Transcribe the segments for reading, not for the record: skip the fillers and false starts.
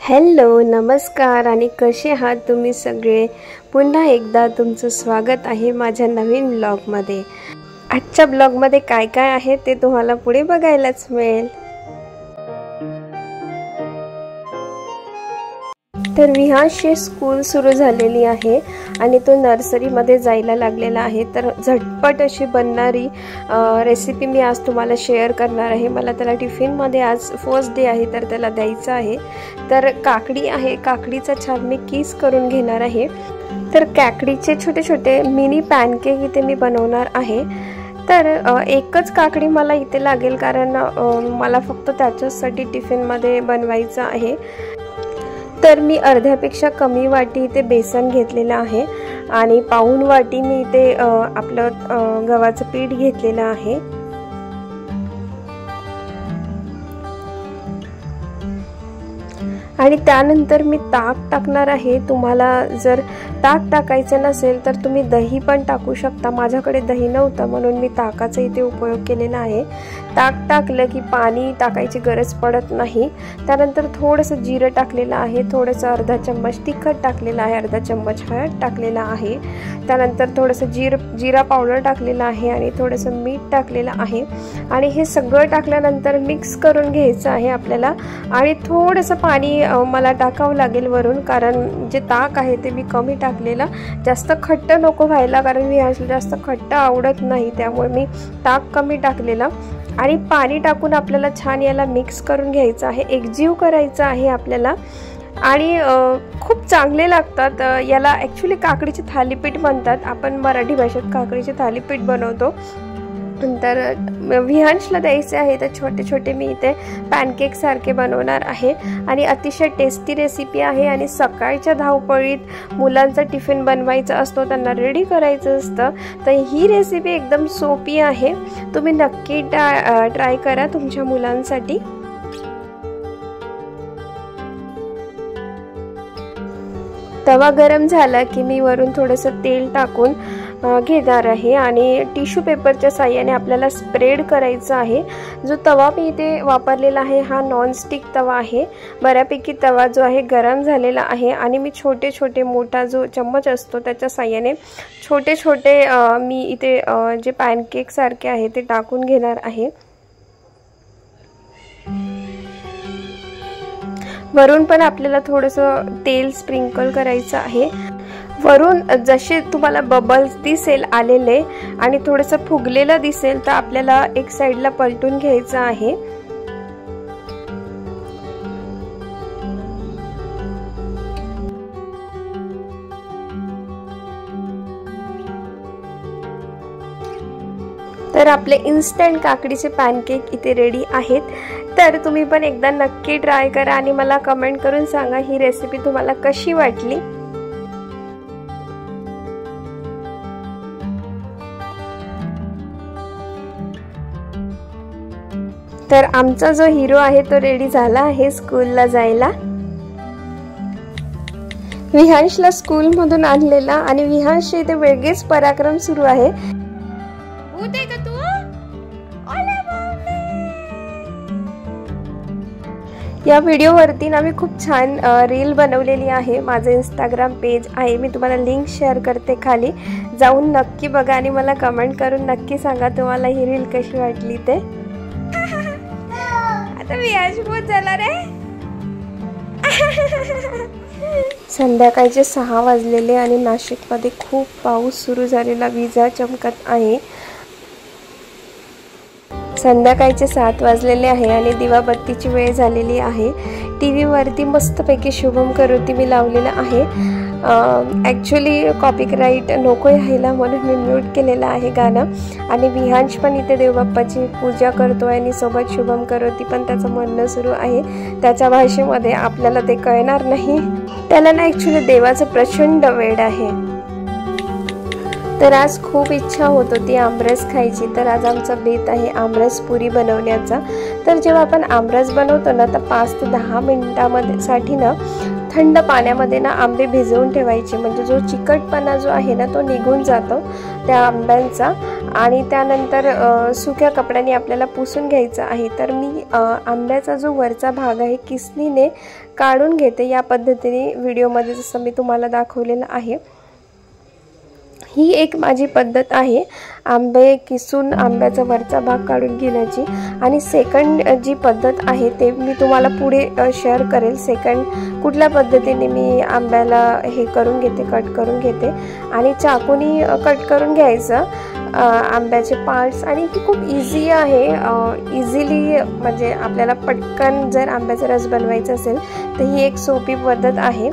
Hello नमस्कार आणि कसे आहात तुम्ही सगळे। पुन्हा एकदा तुमचं स्वागत आहे माझ्या नवीन ब्लॉगमध्ये। आजच्या ब्लॉगमध्ये काय काय आहे ते तुम्हाला पुढे बघायलाच मिळेल। तर विहानची स्कूल सुरू झालेली आहे आणि तो नर्सरीमध्ये जायला लागलेला आहे। तर झटपट अशी बनणारी रेसिपी मी आज तुम्हाला शेअर करणार आहे। मला त्याला टिफिनमध्ये आज फर्स्ट डे आहे तर त्याला द्यायचं आहे। तर काकडी आहे, काकडीचा छान मी किस करून घेणार आहे। तर काकडीचे छोटे छोटे मिनी पॅनकेक इथे मी बनवणार आहे। तर एकच काकडी मला इथे लागेल कारण मला फक्त त्याच्यासाठी टिफिनमध्ये बनवायचं आहे। तर मी अर्ध्यापेक्षा कमी वाटी इथे बेसन घेतलेलं आहे आणि पाऊण वाटी मी इथे आपलं गव्हाचं पीठ घेतलेलं आहे। आणि त्यानंतर मी ताक टाकणार आहे। तुम्हाला जर ताक टाकायचं नसेल तर तुम्ही दही पण टाकू शकता। माझ्याकडे दही नव्हतं म्हणून मी ताकाचा इथे उपयोग केलेला आहे। ताक टाकलं की पाणी टाकायची गरज पडत नाही। त्यानंतर थोडंसं जिरं टाकलेलं आहे, थोडंसं अर्धा चम्मच तिखट टाकलेलं आहे, अर्धा चम्मच हळद टाकलेला आहे। त्यानंतर थोडंसं जिरा पावडर टाकलेलं आहे आणि थोडंसं मीठ टाकलेलं आहे। आणि हे सगळं टाकल्यानंतर मिक्स करून घ्यायचं आहे आपल्याला। आणि थोडंसं पाणी मला टाकावं लागेल वरून कारण जे ताक आहे ते मी कमी टाकलेलं, जास्त खट्ट नको व्हायला कारण मी जास्त खट्ट आवडत नाही, त्यामुळे मी ताक कमी टाकलेलं। आणि पाणी टाकून आपल्याला छान याला मिक्स करून घ्यायचं आहे, एकजीव करायचं आहे आपल्याला। आणि खूप चांगले लागतात याला। ॲक्च्युली काकडीचे थालीपीठ म्हणतात, आपण मराठी भाषेत काकडीचे थालीपीठ बनवतो। नंतर विहांशला द्यायचे आहे तर छोटे छोटे मी इथे पॅनकेक सारखे बनवणार आहे। आणि अतिशय टेस्टी रेसिपी आहे आणि सकाळच्या धावपळीत मुलांचा टिफिन बनवायचा असतो, त्यांना रेडी करायचं असतं, तर ही रेसिपी एकदम सोपी आहे। तुम्ही नक्की ट्राय करा तुमच्या मुलांसाठी। तवा गरम झाला की मी वरून थोडंसं तेल टाकून घेणार आहे आणि टिश्यू पेपरच्या साहाय्याने आपल्याला स्प्रेड करायचं आहे। जो तवा मी इथे वापरलेला आहे हा नॉनस्टिक तवा आहे। बऱ्यापैकी तवा जो आहे गरम झालेला आहे आणि मी छोटे छोटे मोठा जो चम्मच असतो त्याच्या साहाय्याने छोटे छोटे मी इथे जे पॅनकेक सारखे आहे ते टाकून घेणार आहे। वरून पण आपल्याला थोडंसं तेल स्प्रिंकल करायचं आहे। वरून जसे तुम्हाला बबल्स दिसेल आलेले आणि थोडंसं फुगलेलं दिसेल तर आपल्याला एक साईडला पलटून घ्यायचं आहे। तर आपले इन्स्टंट काकडीचे पॅनकेक इथे रेडी आहेत। तर तुम्ही पण एकदा नक्की ट्राय करा आणि मला कमेंट करून सांगा ही रेसिपी तुम्हाला कशी वाटली। तर आमचा जो हिरो आहे तो रेडी झाला आहे स्कूलला जायला। विहांशला स्कूलमधून आणलेला आणि विहांशचे इथे वेगळेच पराक्रम सुरू आहे। या व्हिडिओवरती ना मी खूप छान रील बनवलेली आहे। माझं इंस्टाग्राम पेज आहे, मी तुम्हाला लिंक शेअर करते, खाली जाऊन नक्की बघा आणि मला कमेंट करून नक्की सांगा तुम्हाला ही रील कशी वाटली ते। आता विहांश बोध झाला रे। संध्याकाळचे 6 वाजलेले आणि नाशिकमध्ये खूप पाऊस सुरू झालेला, विजा चमकत आहे। संध्याकाळचे 7 वाजलेले आहे आणि दिवाबत्तीची वेळ झालेली आहे। टीव्ही वरती मस्तपैकी शुभम करोती मी लावलेला आहे। ॲक्च्युली कॉपीराईट नको यायला म्हणून मी म्यूट केलेलं आहे गाणं। आणि विहांश पण इथे देवबाप्पाची पूजा करतोय आणि सोबत शुभम करोती पण त्याचं म्हणणं सुरू आहे त्याच्या भाषेमध्ये, आपल्याला ते कळणार नाही। त्याला ना ॲक्च्युली देवाचं प्रचंड वेड आहे। तर आज खूप इच्छा होत होती आमरस खायची, तर आज आमचा बेत आहे आमरस पुरी बनवण्याचा। तर जेव्हा आपण आमरस बनवतो ना तर 5 ते 10 मिनिटांमध्ये साठी ना थंड पाण्यामध्ये ना आंबे भिजवून ठेवायचे, म्हणजे जो चिकटपणा जो आहे ना तो निघून जातो त्या आंब्यांचा। आणि त्यानंतर सुक्या कपड्याने आपल्याला पुसून घ्यायचं आहे। तर मी आंब्याचा जो वरचा भाग आहे किसणीने काढून घेते या पद्धतीने व्हिडिओमध्ये जसं मी तुम्हाला दाखवलेलं आहे। ही एक माझी पद्धत आहे आंबे किसून आंब्याचा वरचा भाग काढून घेण्याची। आणि सेकंड जी पद्धत आहे ते मी तुम्हाला पुढे शेअर करेल। सेकंड कुठल्या पद्धतीने मी आंब्याला हे करून घेते, कट करून घेते आणि चाकूनी कट करून घ्यायचं आंब्याचे पार्ट्स। आणि ती खूप इझी आहे, इझिली म्हणजे आपल्याला पटकन जर आंब्याचा रस बनवायचा असेल तर ही एक सोपी पद्धत आहे।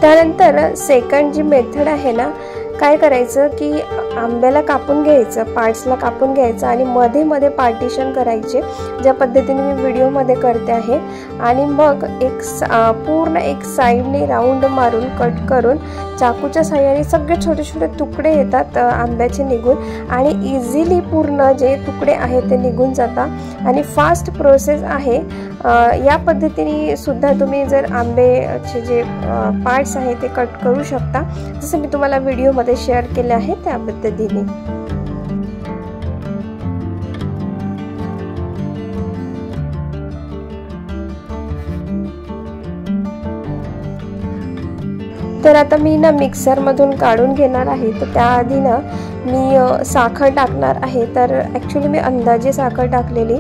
त्यानंतर सेकंड जी मेथड आहे ना, काय करायचं की आंब्याला कापून घ्यायचं, पार्ट्सला कापून घ्यायचं आणि मध्ये मध्ये पार्टिशन करायचे ज्या पद्धतीने मी व्हिडिओमध्ये करते आहे। आणि मग पूर्ण एक साईडने राऊंड मारून कट करून चाकूच्या साहाय्याने सगळे छोटे छोटे तुकडे येतात आंब्याचे निघून आणि इझिली पूर्ण जे तुकडे आहेत ते निघून जातात आणि फास्ट प्रोसेस आहे। या पद्धतीने सुद्धा तुम्ही जर आंब्याचे जे पार्ट्स आहेत ते कट करू शकता, जसं मी तुम्हाला व्हिडिओमध्ये शेअर केले आहे त्या पद्धतीने। तर आता मी ना मिक्सरमधून काढून घेणार आहे। तर त्याआधी ना मी साखर टाकणार आहे। तर ॲक्च्युली मी अंदाजे साखर टाकलेली,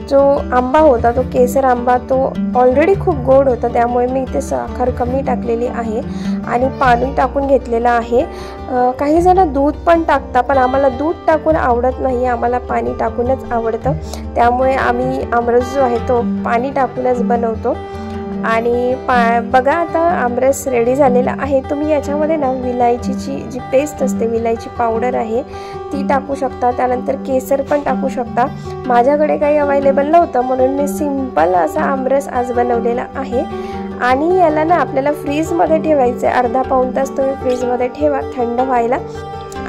जो आंबा होता तो केसर आंबा तो ऑलरेडी खूप गोड होता, त्यामुळे मी इथे साखर कमी टाकलेली आहे आणि पाणी टाकून घेतलेलं आहे। काही जण दूध पण टाकतात, पण आम्हाला दूध टाकून आवडत नाही, आम्हाला पाणी टाकूनच आवडतं, त्यामुळे आम्ही आमरस जो आहे तो पाणी टाकूनच बनवतो। आणि बघा आता आमरस रेडी झालेला आहे। तुम्ही याच्यामध्ये ना विलायचीची जी पेस्ट असते, विलायची पावडर आहे ती टाकू शकता, त्यानंतर केसर पण टाकू शकता। माझ्याकडे काही अवेलेबल नव्हतं म्हणून मी सिंपल असा आमरस आज बनवलेला आहे। आणि याला ना आपल्याला फ्रीजमध्ये ठेवायचं आहे, अर्धा पाऊण तास तुम्ही फ्रीजमध्ये ठेवा थंड व्हायला।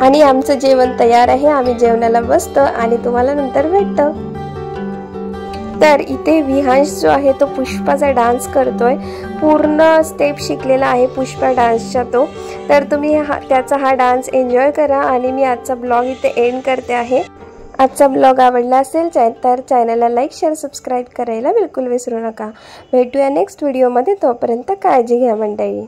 आणि आमचं जेवण तयार आहे, आम्ही जेवणाला बसतो आणि तुम्हाला नंतर भेटतो। तर इथे विहांश जो आहे तो पुष्पाचा डान्स करतोय, पूर्ण स्टेप शिकलेला आहे पुष्पा डान्सचा तो। तर तुम्ही त्याचा हा डान्स एन्जॉय करा आणि मी आजचा ब्लॉग इथे एंड करते आहे। आजचा ब्लॉग आवडला असेल तर चॅनलला लाईक शेअर सबस्क्राईब करायला बिलकुल विसरू नका। भेटूया नेक्स्ट व्हिडिओमध्ये, तोपर्यंत काळजी घ्या मंडळी।